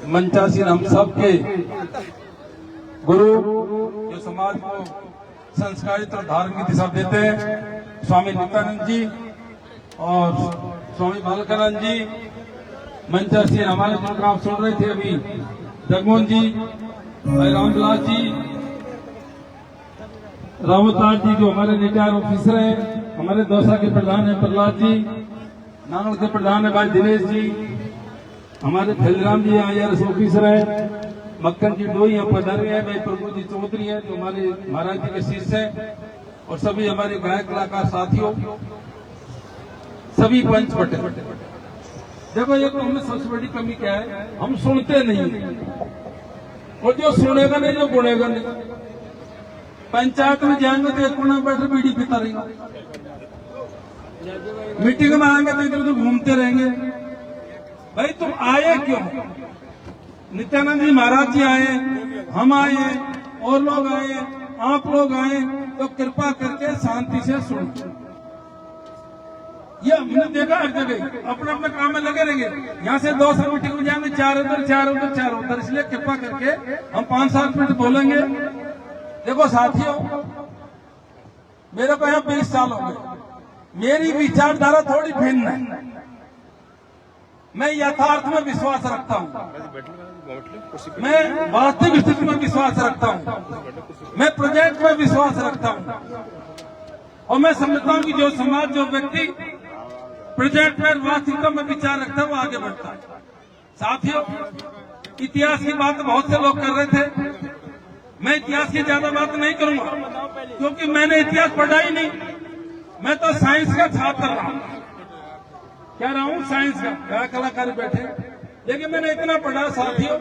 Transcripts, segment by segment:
मंचासीन हम सब के गुरु जो समाज को संस्कारित और धार्मिक दिशा देते हैं, स्वामी नित्यानंद जी और स्वामी बालकानंद जी। मंचासीन हमारे जिनका आप सुन रहे थे अभी, जगमोहन जी, भाई रामविलास जी, रावतलाल जी जो हमारे रिटायर ऑफिसर हैं, हमारे दौसा के प्रधान है प्रहलाद जी, नागड़ के प्रधान है भाई दिनेश जी, हमारे फैलराम जी IRS ऑफिसर है, मक्खन जी डोई यहाँ पधारे हैं, भाई प्रभु जी चौधरी हैं जो हमारे महाराज जी के शिष्य हैं, और सभी हमारे गायक कलाकार साथियों, सभी पंच बटे। देखो ये तो हमें सबसे बड़ी कमी क्या है, हम सुनते नहीं, और जो सुनेगा नहीं जो गुनेगा नहीं। पंचायत में जाएंगे तो एक कोना बैठे बीड़ी पीता रहेगा, मीटिंग में आएंगे तो इधर उधर घूमते रहेंगे। भाई तुम आए क्यों? नित्यानंद जी महाराज जी आए, हम आए, और लोग आए, आप लोग आए, तो कृपा करके शांति से सुनो। ये हमने देखा हर जगह अपने अपने काम में लगे रहेंगे। यहाँ से 200 मीटिंग में जाएंगे, 4 उधर 4 उधर 4 उधर। इसलिए कृपा करके हम 5-7 मिनट बोलेंगे। देखो साथियों, मेरे को यहाँ 20 साल हो गए, मेरी विचारधारा थोड़ी भिन्न है। मैं यथार्थ में विश्वास रखता हूँ, मैं वास्तविक स्थिति में विश्वास रखता हूँ, मैं प्रोजेक्ट में विश्वास रखता हूँ, और मैं समझता हूँ कि जो समाज, जो व्यक्ति प्रोजेक्ट में वास्तविकता में विचार रखता है वो आगे बढ़ता है। साथियों, इतिहास की बात बहुत से लोग कर रहे थे, मैं इतिहास की ज्यादा बात नहीं करूंगा क्योंकि मैंने इतिहास पढ़ा ही नहीं। मैं तो साइंस का छात्र रहा हूं, क्या रहा हूँ, साइंस का कलाकार बैठे। लेकिन मैंने इतना पढ़ा साथियों,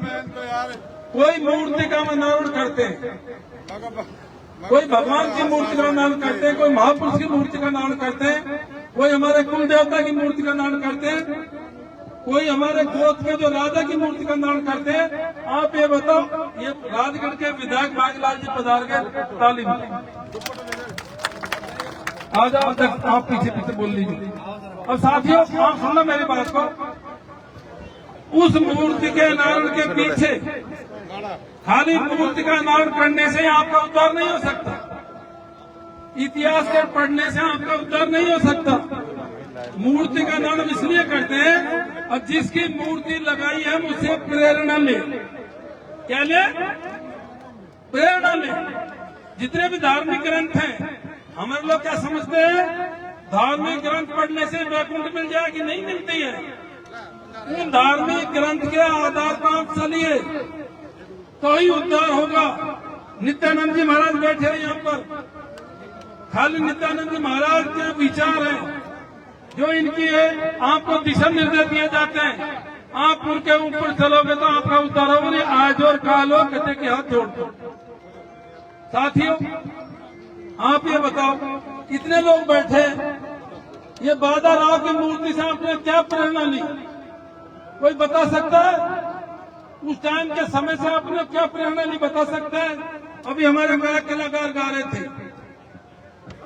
कोई मूर्ति का निर्माण करते हैं, कोई भगवान की मूर्ति का निर्माण करते हैं, कोई महापुरुष की मूर्ति का निर्माण करते हैं, कोई हमारे कुल देवता की मूर्ति का निर्माण करते हैं, कोई हमारे गोत्र के जो राजा की मूर्ति का निर्माण करते हैं। आप ये बताओ, ये राजगढ़ के विधायक बागीलाल जी पधार गए, तालीम आ जाओ तक, आप पीछे पीछे बोल लीजिए। और साथियों आप सुनना मेरी बात को, उस मूर्ति के निर्माण के पीछे खाली मूर्ति का निर्माण करने से आपका उद्धार नहीं हो सकता, इतिहास के पढ़ने से आपका उद्धार नहीं हो सकता। मूर्ति का निर्माण इसलिए करते हैं और जिसकी मूर्ति लगाई है मुझसे प्रेरणा ले। क्या ले? प्रेरणा ले। जितने भी धार्मिक ग्रंथ हैं, हमारे लोग क्या समझते हैं, धार्मिक ग्रंथ पढ़ने से वैकुंठ मिल जाएगी? नहीं मिलती है। उन धार्मिक ग्रंथ के आधार पर आप चलिए तो ही उद्धार होगा। नित्यानंद जी महाराज बैठे हैं यहाँ पर, खाली नित्यानंद जी महाराज के विचार हैं जो इनकी है, आपको दिशा निर्देश दिए जाते हैं। आप उनके ऊपर चलोगे तो आपका उद्धार होगा, नहीं आज और कालो कटे के हाथ जोड़ दो। साथियों आप ये बताओ, इतने लोग बैठे, ये बादा राव की मूर्ति से आपने क्या प्रेरणा ली? कोई बता सकता है? उस टाइम के समय से आपने क्या प्रेरणा ली, बता सकता है? अभी हमारे गायक कलाकार गा रहे थे,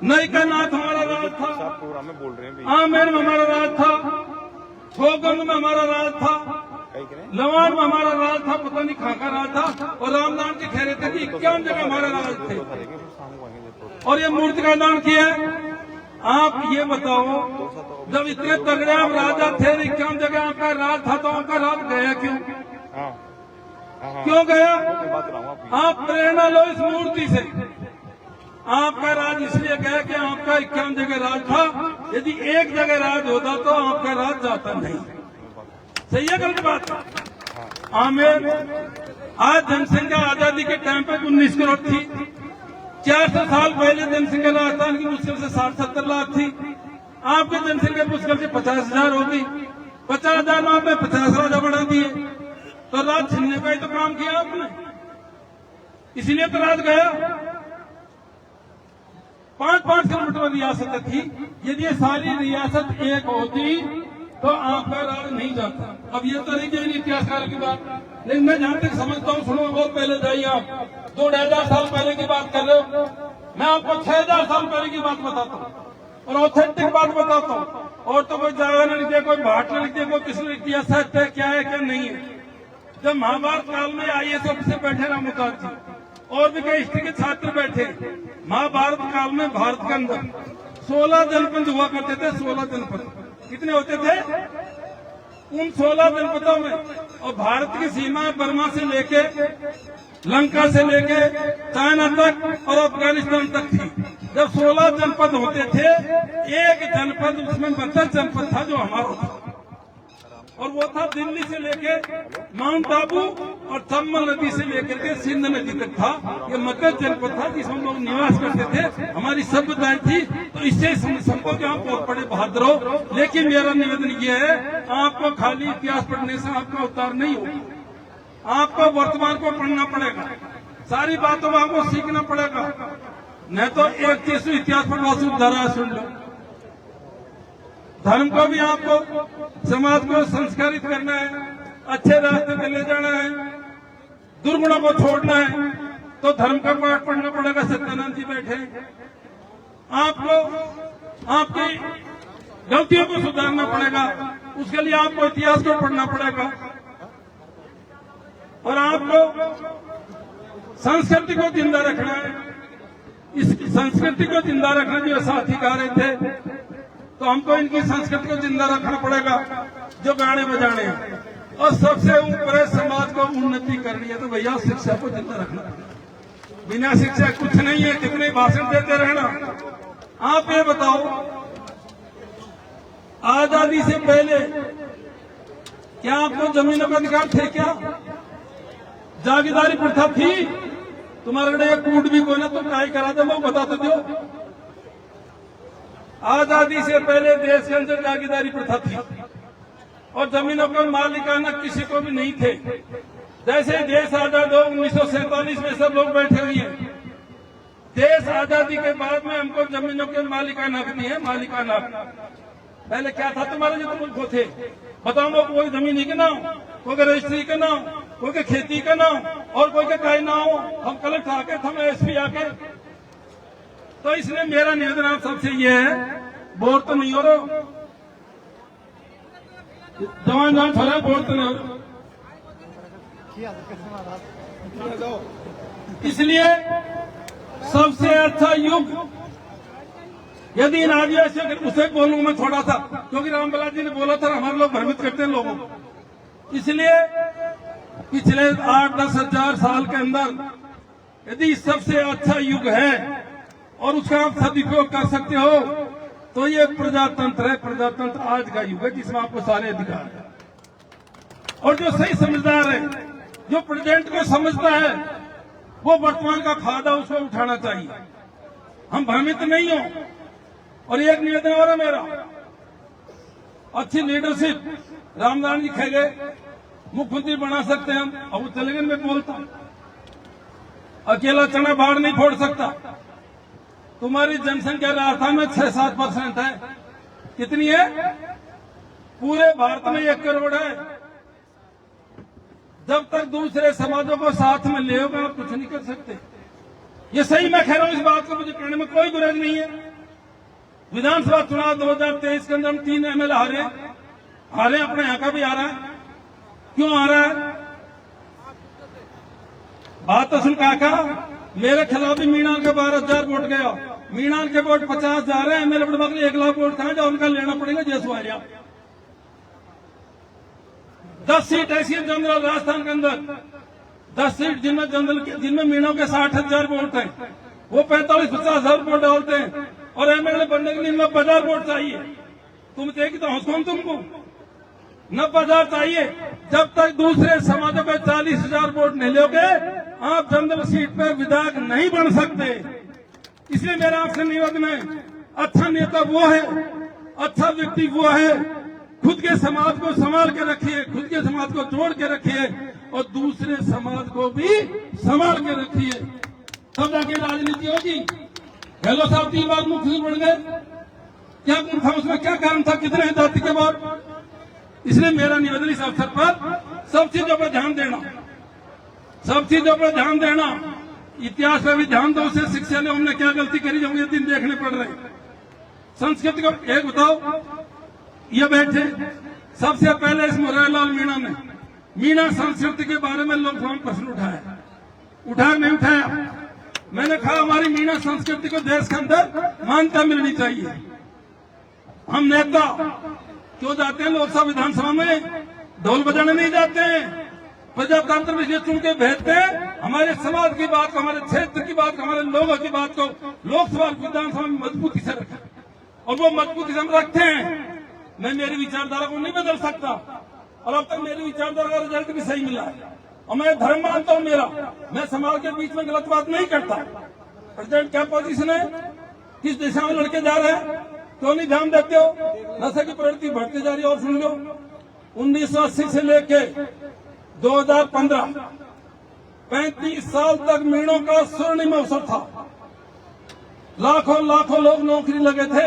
नई का नाथ हमारा राज था, आमेर में हमारा राज था, छोगम में हमारा राज था, लवान में हमारा राज था, पता नहीं खाका राज था, और रामनाम के ठहरे थे कि 51 जगह हमारे राज थे, और ये मूर्ति का दान किया। आप ये बताओ, जब इतने तगड़े आप राजा थे, 51 जगह आपका राज था, तो आपका राज गया क्यों? क्यों गया? आप प्रेरणा लो इस मूर्ति से। आपका राज इसलिए गया कि आपका 51 जगह राज था, यदि एक जगह राज होता तो आपका राज जाता नहीं। सही है गलत बात? आमेर आज जनसंख्या आजादी के टाइम पे 19 करोड़ थी, 400 साल पहले जनसंख्या राजस्थान की मुश्किल से 60-70 लाख थी, आपकी जनसंख्या मुश्किल से 50,000 होगी। 50,000 में आपने 50 राजा बढ़ा दिए, तो राज छीनने का ही तो काम किया आपने, इसीलिए तो राज गया। 5-5 किलोमीटर रियासतें थी, यदि ये सारी रियासत एक होती तो आपका राज नहीं जाता। अब ये तो नहीं कि इतिहासकार की बात, लेकिन मैं जहां तक समझता हूँ, सुनो बहुत पहले जाइए आप, 2-2,500 साल पहले की बात कर रहे हो, मैं आपको 6,000 साल पहले की बात बताता हूँ। और ऑथेंटिक बात बताता हूँ। और तो कोई जागा ने लिख दिया, कोई भाट ने लिख दिया, कोई किसने लिख दिया, सच है क्या है क्या नहीं है। जब महाभारत काल में आईएएस ऑफिसर बैठे राम मुखर्जी और भी कई हिस्ट्री के छात्र बैठे, महाभारत काल में भारत के अंदर 16 जनपद हुआ करते थे। 16 जनपद कितने होते थे? उन 16 जनपदों में, और भारत की सीमा बर्मा से लेके लंका से लेके चाइना तक और अफगानिस्तान तक थी। जब 16 जनपद होते थे, एक जनपद उसमें 32 जनपद था जो हमारा था, और वो था दिल्ली से लेके माउंट आबू और चंबल नदी से लेकर के सिंध नदी तक था। ये मगध जनपद था जिसमें लोग निवास करते थे, हमारी सभ्यताएं थी। तो इससे सबको कि आप बहुत बड़े बहादुर हो, लेकिन मेरा निवेदन ये है, आपको खाली इतिहास पढ़ने से आपका उद्धार नहीं होगा। आपको वर्तमान को पढ़ना पड़ेगा, सारी बातों में आपको सीखना पड़ेगा। नहीं तो एक चीज इतिहास पढ़वा उद्धार सुन लो। धर्म को भी आपको, समाज को संस्कारित करना है, अच्छे रास्ते पे ले जाना है, दुर्गुणों को छोड़ना है, तो धर्म का पाठ पढ़ना पड़ेगा। सत्यानंद जी बैठे, आपको आपकी गलतियों को सुधारना पड़ेगा, उसके लिए आपको इतिहास को पढ़ना पड़ेगा, और आपको संस्कृति को जिंदा रखना है। इस संस्कृति को जिंदा रखना जो साथी गा रहे थे, तो हमको इनकी संस्कृति को जिंदा रखना पड़ेगा, जो गाने बजाने हैं। और सबसे ऊपर समाज को उन्नति करनी है, तो भैया शिक्षा को जिंदा रखना पड़ेगा। बिना शिक्षा कुछ नहीं है, कितने भाषण देते रहना। आप ये बताओ, आजादी से पहले क्या आपको जमीनों का अधिकार थे? क्या जागीरदारी प्रथा थी? तुम्हारे कड़े एक कूट भी कोई ना, तुम काय करा दो, वो बता तो दो। आजादी से पहले देश के अंदर जागीरदारी प्रथा थी, और जमीनों का मालिकाना किसी को भी नहीं थे। जैसे देश आजाद हो 1947 में सब लोग बैठे हुए हैं। देश आजादी के बाद में हमको जमीनों के मालिकाना हक नहीं है। मालिकाना हक पहले क्या था तुम्हारे जो तुम को थे? बताओ, कोई जमीन का ना हो, कोई का रजिस्ट्री का ना हो, कोई के खेती का ना हो, और कोई का काय ना हो। हम कलेक्टर आके, हम एसपी आके। तो इसलिए मेरा निवेदन आप सबसे ये है, बोर तो नहीं हो रहा, जवान जवान थोड़ा बोर तो नहीं हो रहा। इसलिए सबसे अच्छा युग, यदि इन आदिवासियों के, उसे बोलूंगा मैं थोड़ा सा, क्योंकि रामबाला जी ने बोला था हमारे लोग भ्रमित करते हैं लोगों को। इसलिए पिछले 8-10 हजार साल के अंदर यदि सबसे अच्छा युग है और उसका आप सदुपयोग कर सकते हो, तो ये प्रजातंत्र है। प्रजातंत्र आज का युग है जिसमें आपको सारे अधिकार है। और जो सही समझदार है, जो प्रेजेंट को समझता है, वो वर्तमान का फायदा उसको उठाना चाहिए। हम भ्रमित नहीं हो। और एक निवेदन और है मेरा, अच्छी लीडरशिप रामदान जी कह गए, मुख्यमंत्री बना सकते हैं हम। अब वो चले गए, मैं बोलता हूं, अकेला चना बाढ़ नहीं फोड़ सकता। तुम्हारी जनसंख्या राजस्थान में 6-7% है। कितनी है? पूरे भारत में 1 करोड़ है। जब तक दूसरे समाजों को साथ में ले होगा, आप कुछ नहीं कर सकते। ये सही मैं कह रहा हूं, इस बात को मुझे कहने में कोई गुरेज नहीं है। विधानसभा चुनाव 2023 के अंदर हम 3 MLA हारे, अपने यहाँ का भी आ रहा है। क्यों आ रहा है? बात तो सुन काका, मेरे खिलाफ भी मीणाल के 12,000 वोट गया। मीणाल के वोट 50,000 है, MLA बड़े 1 लाख वोट था, जो उनका लेना पड़ेगा जैसो आ गया। 10 सीट ऐसी है जनरल राजस्थान के अंदर, 10 सीट जिनमें जनरल, जिनमें मीणों के 60,000 वोट हैं, वो 45-50,000 वोट डालते हैं। और MLA बनने के लिए 90,000 वोट चाहिए। तुम देखी तो हंसो तुमको 90,000 चाहिए। जब तक दूसरे समाजों पे 40,000 वोट नहीं लोगे, आप जनरल सीट पे विधायक नहीं बन सकते। इसलिए मेरा आपसे निवेदन है, अच्छा नेता वो है, अच्छा व्यक्ति वो है, खुद के समाज को संभाल के रखिए, खुद के समाज को जोड़ के रखिए, और दूसरे समाज को भी संभाल के रखिए, तब जाके राजनीति होगी। गहलोत साहब 3 बार मुख्यमंत्री बन गए, क्या था उसमें? क्या कारण था? कितने हैं जाति के बाद? इसलिए मेरा निवेदन इस अवसर पर सब चीजों पर ध्यान देना, सब चीजों पर ध्यान देना। इतिहास पर भी ध्यान दो, उसे शिक्षा ने हमने क्या गलती करी जो ये दिन देखने पड़ रहे हैं। संस्कृति को एक बताओ, ये बैठे सबसे पहले इस मुरारीलाल मीणा ने मीणा संस्कृति के बारे में लोकसभा में प्रश्न उठाया नहीं उठाया। मैंने कहा हमारी मीणा संस्कृति को देश के अंदर मान्यता मिलनी चाहिए। हम नेता क्यों जाते हैं लोकसभा विधानसभा में? ढोल बजाने नहीं जाते हैं, प्रजातंत्र विषय चुन के भेजते हैं। हमारे समाज की बात को, हमारे क्षेत्र की बात को, हमारे लोगों की बात को लोकसभा विधानसभा में मजबूती से रखें, और वो मजबूती से हम रखते हैं। मैं मेरी विचारधारा को नहीं बदल सकता, और अब तक मेरी विचारधारा का रिजल्ट भी सही मिला है, और मैं धर्म मानता हूँ मेरा। मैं समाज के बीच में गलत बात नहीं करता। प्रेसिडेंट क्या पोजीशन है, किस दिशा में लड़के जा रहे हैं, क्यों नहीं ध्यान देते हो? नशे की प्रवृत्ति बढ़ती जा रही है। और सुन लो, 1980 से लेके 2015 35 साल तक मीणों का स्वर्णिम अवसर था। लाखों लाखों लोग नौकरी लगे थे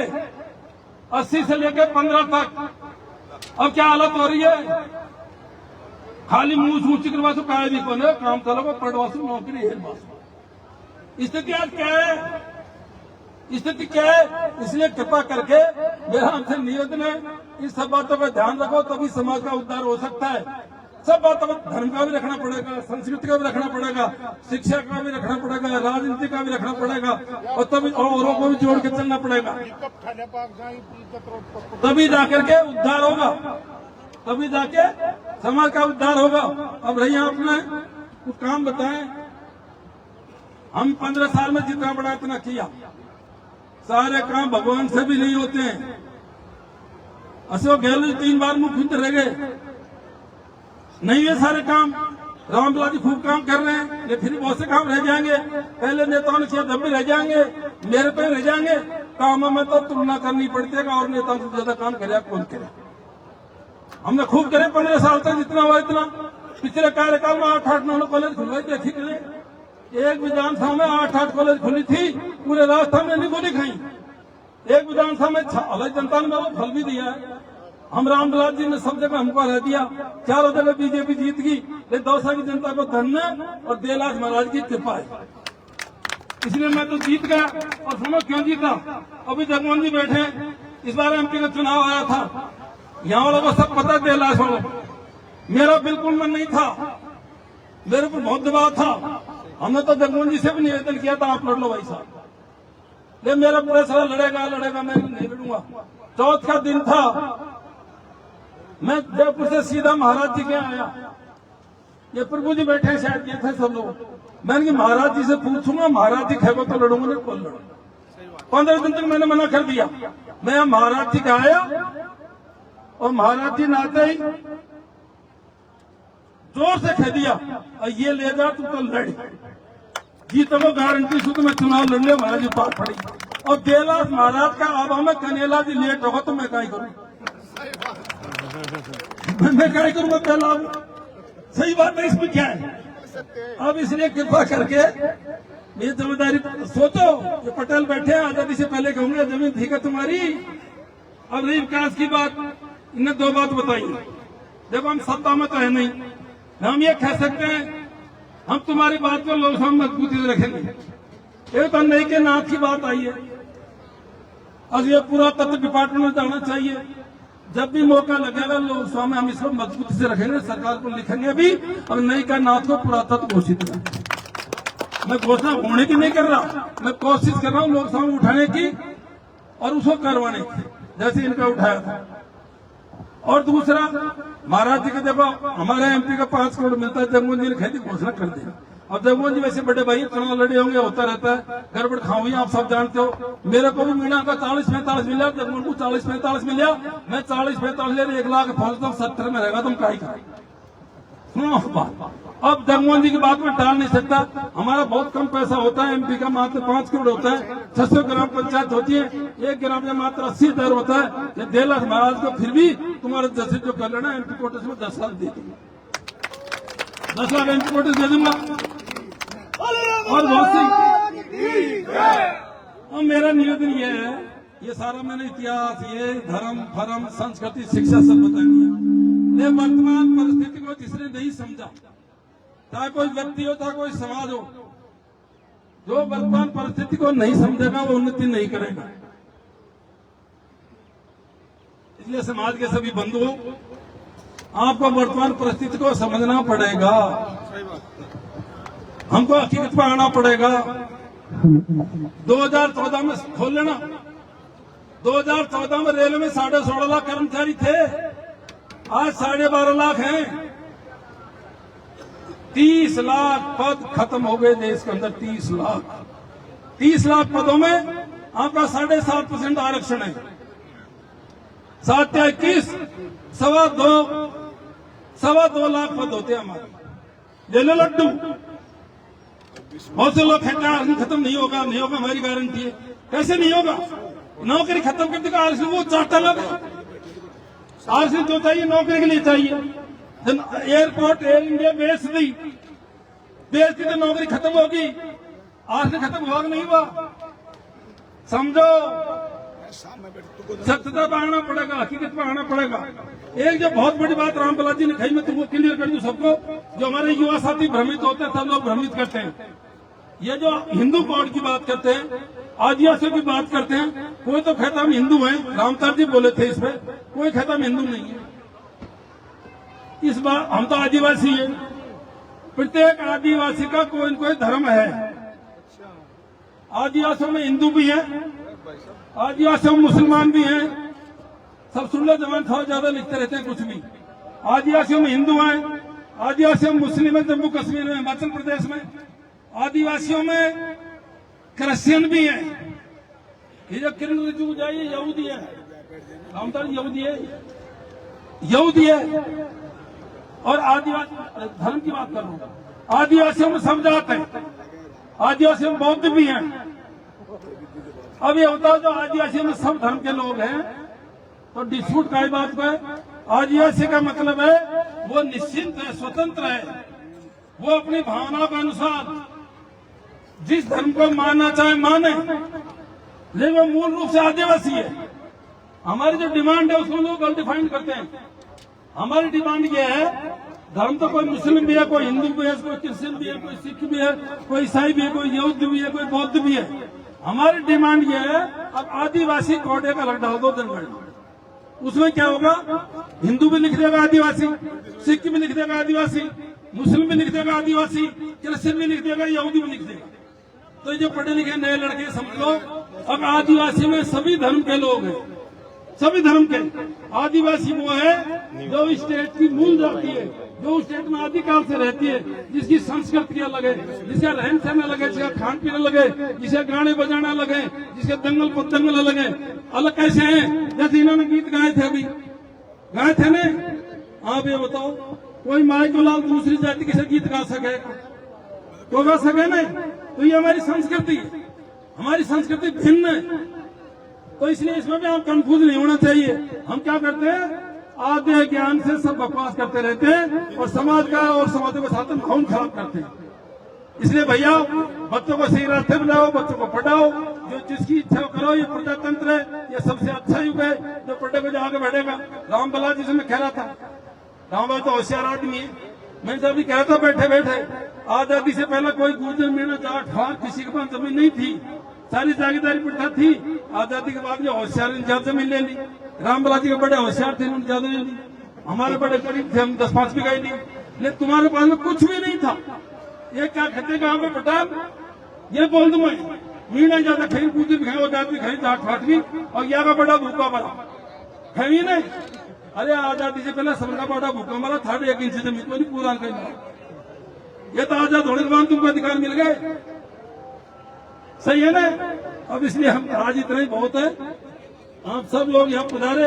80 से लेकर 15 तक। अब क्या हालत हो रही है? खाली मुंह ऊंची करवा तो काय भी कोने काम चलो पढ़वा सो नौकरी है। स्थिति आज क्या है? स्थिति क्या है? इसलिए कृपा करके मेरा हमसे निवेदन है, इस सब बातों का ध्यान रखो, तभी समाज का उद्धार हो सकता है। सब बातों में धर्म का भी रखना पड़ेगा, संस्कृति का भी रखना पड़ेगा, शिक्षा का भी रखना पड़ेगा, राजनीति का भी रखना पड़ेगा, और तभी औरों को भी जोड़ के चलना पड़ेगा। तभी जाकर के उद्धार होगा, तभी जाके समाज का उद्धार होगा। अब रही आपने कुछ काम बताएं। हम 15 साल में जितना बड़ा इतना किया, सारे काम भगवान से भी नहीं होते हैं। अशोक गहलोत 3 बार मुख्यमंत्री रह गए, नहीं है सारे काम। रामविलास जी खूब काम कर रहे हैं, ये फिर बहुत से काम रह जाएंगे। पहले नेताओं ने किया जब भी रह जाएंगे, मेरे पे रह जाएंगे। कामों में तो तुलना करनी पड़ती है, और नेताओं से ज्यादा काम करे कौन करे। हमने खूब करे 15 साल तक, जितना हुआ इतना। पिछले कार्यकाल में 8-8 9 कॉलेज खुलवाई, देखी गए। एक विधानसभा में 8-8 कॉलेज खुली थी, पूरे राजस्थान में नहीं गोली खाई। एक विधानसभा में अलग जनता ने मेरे फल भी दिया है। हम रामविलास जी ने सब जगह हमको हरा दिया, चारों जगह बीजेपी जीत गई। लेकिन दौसा की जनता को धन्य और देलास महाराज की कृपा है, इसलिए मैं तो जीत गया। और सुनो क्यों जीता? अभी जगमोहन जी बैठे, इस बार एमपी का चुनाव आया था, यहाँ वालों को सब पता है। देलास वालों, मेरा बिल्कुल मन नहीं था, मेरे ऊपर बहुत दबाव था। हमने तो जगमोहन जी से भी निवेदन किया था, आप लड़ लो भाई साहब, लेकिन मेरा पूरा सारा लड़ेगा, मैं नहीं लड़ूंगा। चौथ का दिन था, मैं जयपुर से सीधा महाराज जी के आया। ये प्रभु जी बैठे शायद ये थे सब लोग। मैंने महाराज जी से पूछूंगा, महाराज जी खेबो तो लड़ूंगा, नहीं कौन लड़ूंगा। 15 दिन तक मैंने मना कर दिया। मैं महाराज जी का आया, और महाराज जी नाते ही जोर से कह दिया, और ये ले जा तू तो लड़, जीतो को गारंटी से तो मैं चुनाव लड़ने। महाराज जी पार पड़ी, और देलास महाराज का अब हमें कन्हैया जी लेट होगा तो मैं क्या करूँ, मैं क्या करूंगा? पहला सही बात है, इसमें क्या है? अब इसलिए कृपा करके ये जिम्मेदारी सोचो। ये पटेल बैठे हैं, आजादी से पहले कहूंगे जमीन ठीक है तुम्हारी। अब रही विकास की बात, इन्हें 2 बात बताई। देखो हम सत्ता में तो है नहीं, हम ये कह सकते हैं हम तुम्हारी बात को लोकसभा में मजबूती से रखेंगे। एक तो नई के नाथ की बात आई है, अब ये पूरा तत्व डिपार्टमेंट में जाना चाहिए। जब भी मौका लगेगा लोकसभा में हम इसको मजबूती से रखेंगे, सरकार को लिखेंगे भी, और नई का नाथ को पुरातत्व घोषित करें। मैं घोषणा होने की नहीं कर रहा, मैं कोशिश कर रहा हूँ लोकसभा में उठाने की और उसको करवाने की, जैसे इनका उठाया था। और दूसरा, महाराज जी का देखो, हमारे एमपी का 5 करोड़ मिलता है, जगमोहन जी ने खेती घोषणा कर दी। और जगमोहन जी वैसे बड़े भाई, चुनाव लड़े होंगे, होता रहता है, गड़बड़ खाओ आप सब जानते हो। मेरे को भी मीणा का 40-45 मिला, जगमोहन को 40-45 मिला। मैं 40-45 ले 1 लाख पहुंचता हूँ, 70 में रहेगा, तुम काई का सुनो बात। अब जगमोहन जी की बात में टाल नहीं सकता। हमारा बहुत कम पैसा होता है, एमपी का मात्र 5 करोड़ होता है, 600 ग्राम पंचायत होती है, 1 ग्राम में मात्र 80,000 होता है। ये देलास महाराज को फिर भी तुम्हारे जैसे जो कर लेना, एमपी कोटे में 10 लाख दे दूंगा, 10 लाख एमपी कोटे दे दूंगा। और बहुत सी, और मेरा निवेदन ये है, ये सारा मैंने इतिहास, ये धर्म फर्म संस्कृति शिक्षा सब बता दिया। वर्तमान परिस्थिति को जिसने नहीं समझा, चाहे कोई व्यक्ति हो चाहे कोई समाज हो, जो वर्तमान परिस्थिति को नहीं समझेगा वो उन्नति नहीं करेगा। इसलिए समाज के सभी बंधुओं, आपको वर्तमान परिस्थिति को समझना पड़ेगा, हमको हकीकत पर आना पड़ेगा। 2014 में खोल लेना, 2014 में रेलवे में 16.5 लाख कर्मचारी थे, आज 12.5 लाख हैं। 30 लाख पद खत्म हो गए देश के अंदर। 30 लाख पदों में आपका 7.5% आरक्षण है। 7 या 21, 2.25 लाख पद होते हैं हमारे। ले लो लड्डू। बहुत से लोग कहते हैं आरक्षण खत्म नहीं होगा, नहीं होगा, हमारी गारंटी है। कैसे नहीं होगा? नौकरी खत्म कर देगा आरक्षण, वो चार्टर लगा। आरक्षण जो चाहिए नौकरी के लिए चाहिए। एयरपोर्ट एयर इंडिया बेच दी तो नौकरी खत्म होगी, आरक्षण खत्म हुआ नहीं हुआ? समझो, सत्यता पर आना पड़ेगा, हकीकत पर आना पड़ेगा। एक जो बहुत बड़ी बात रामबाला जी ने कही, मैं तुमको क्लियर कर दूं सबको, जो हमारे युवा साथी भ्रमित होते हैं, सब लोग भ्रमित करते हैं। ये जो हिंदू कोड की बात करते हैं, आदिवासियों की बात करते हैं, कोई तो कहता हम हिंदू हैं, रामतार जी बोले थे इसमें, कोई कहता हम हिंदू नहीं है। इस बार हम तो आदिवासी है, प्रत्येक आदिवासी का कोई न कोई धर्म है। आदिवासियों में हिंदू भी है, आदिवासियों में मुसलमान भी हैं। सब सुन लो, जवान थोड़ा ज्यादा लिखते रहते हैं कुछ भी। आदिवासियों में हिंदू हैं, आदिवासियों में मुस्लिम है, जम्मू कश्मीर में, हिमाचल प्रदेश में। आदिवासियों में क्रिश्चियन भी हैं। ये जो किरण रिजिजू जाइए, यहूदी है, रामतार यहूदी है। और आदिवासी धर्म की बात कर रहा हूं, आदिवासियों में सब जात है, आदिवासियों में बौद्ध भी हैं। अब ये होता है जो आदिवासियों में सब धर्म के लोग हैं, तो डिस्प्यूट का बात को है। आदिवासी का मतलब है वो निश्चिंत है, स्वतंत्र है, वो अपनी भावना के अनुसार जिस धर्म को मानना चाहे माने, लेकिन वो मूल रूप से आदिवासी है। हमारी जो डिमांड है उसको लोग गलत डिफाइन करते हैं। हमारी डिमांड ये है, धर्म तो कोई मुस्लिम भी है, कोई हिंदू भी है, कोई क्रिश्चियन भी है, कोई सिख भी है, कोई ईसाई भी है, कोई यहूदी भी है, कोई बौद्ध भी है। हमारी डिमांड ये है, अब आदिवासी कोड एक अलग डाल दो जनगणना, उसमें क्या होगा? हिंदू भी लिख देगा आदिवासी, सिख भी लिख देगा आदिवासी, मुस्लिम भी लिख देगा आदिवासी, क्रिश्चियन भी लिख देगा, यहूदी भी लिख देगा। तो जो पढ़े लिखे नए लड़के समझ लो, अब आदिवासी में सभी धर्म के लोग हैं, सभी धर्म के। आदिवासी वो है जो स्टेट की मूल जाति है, जो स्टेट में आदिकाल से रहती है, जिसकी संस्कृति अलग है, जिसका रहन सहन अलग है, जिसका खान पीन अलग है, जिसके गाने बजाना अलग है, जिसके दंगल पतंगल अलग है। अलग कैसे हैं? जैसे इन्होंने गीत गाए थे, अभी गाए थे ना। आप ये बताओ, कोई माई को लाल दूसरी जाति के गीत गा सके? तो गा सके नहीं। तो ये हमारी संस्कृति है, हमारी संस्कृति भिन्न है। तो इसलिए इसमें भी आप कंफ्यूज नहीं होना चाहिए। हम क्या करते हैं, आधे ज्ञान से सब बकवास करते रहते हैं और समाज का और समाजों के साथ माहौल खराब करते हैं। इसलिए भैया, बच्चों को सही रास्ते में लाओ, बच्चों को पढ़ाओ, जो जिसकी इच्छा करो। ये प्रजातंत्र है, ये सबसे अच्छा युग है, जो पढ़ेगा जो आगे बढ़ेगा। रामबाला जी से मैं कह रहा था, रामबाला तो होशियार आदमी है। मैं जब भी कहता बैठे बैठे, आजादी से पहले कोई गुर्जर मीणा जाट फार किसी के पास जमीन नहीं थी, सारी जागीदारी प्रथा थी। आजादी के बाद जो होशियार ज्यादा जमीन ले ली। रामबाला जी के बड़े होशियार थे, उन्होंने ज्यादा ले ली। हमारे बड़े गरीब थे, हम 10-5 बीघा ही ली। लेकिन तुम्हारे पास में कुछ भी नहीं था। ये क्या कहते गाँव में पटान, ये बोल दूं मैं, मीणा ज्यादा खरी पूजी भी खाई, और जात भी खाई, जाट फाट भी, और यहाँ का बड़ा भूखा मरा खाई नहीं। अरे आजादी से पहले सबका बड़ा भूखा मरा, 1.5 इंच जमीन को नहीं पूरा कर। ये तो आजाद होने के बाद तुमको अधिकार मिल गए, सही है ना? अब इसलिए हम आज इतना ही बहुत है। आप सब लोग यहाँ पधारे,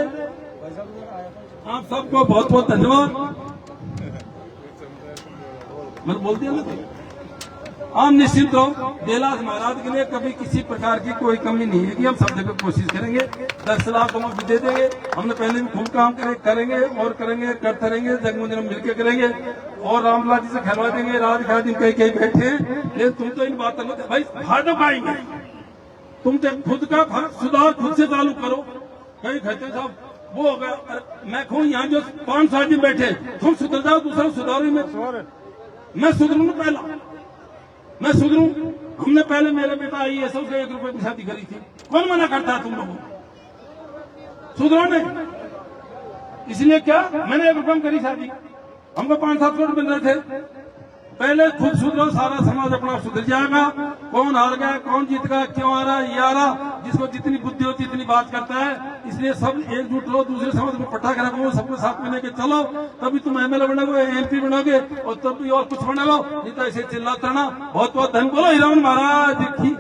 आप सबको बहुत बहुत धन्यवाद। मैंने बोल दिया ना, आप निश्चिंत रहो, देलास महाराज के लिए कभी किसी प्रकार की कोई कमी नहीं है कि हम सब जगह कोशिश करेंगे। 10 लाख को भी दे देंगे। हमने पहले भी खूब काम करेंगे और करेंगे, करते रहेंगे, जगमुंजन मिलकर करेंगे और रामबाला जी से खिलवा देंगे। रात खा दिन कहीं बैठे हैं, लेकिन तुम तो इन बातों को भाई फाटो पाएंगे। तुम तो खुद का सुधार खुद से चालू करो। कहीं कहते साहब वो हो गया, मैं कहूँ यहाँ जो 500 आदमी बैठे, तुम सुधर जाओ, दूसरा सुधारो। मैं सुधरूं पहला, मैं सुधरूं। हमने पहले, मेरे बेटा IAS उसको 1 रुपए की शादी करी थी, कौन मना करता है तुम लोगों? सुधरो नहीं, इसलिए क्या मैंने एक रकम करी शादी, हमको 5-7 करोड़ मिल रहे थे। पहले खुद सुधरो, सारा समाज अपना सुधर जाएगा। कौन हार गया, कौन जीत गया, क्यों आ रहा, ये आ रहा, जिसको जितनी बुद्धि होती इतनी बात करता है। इसलिए सब एकजुट रहो, दूसरे समाज को पटाखे रखो, सबको साथ में लेके चलो, तभी तुम एमएलए बनोगे, एमपी बनोगे, और तभी और कुछ बना लो, नहीं तो ऐसे चिल्लाते रहना। बहुत बहुत धन बोलो हिरमन महाराज की।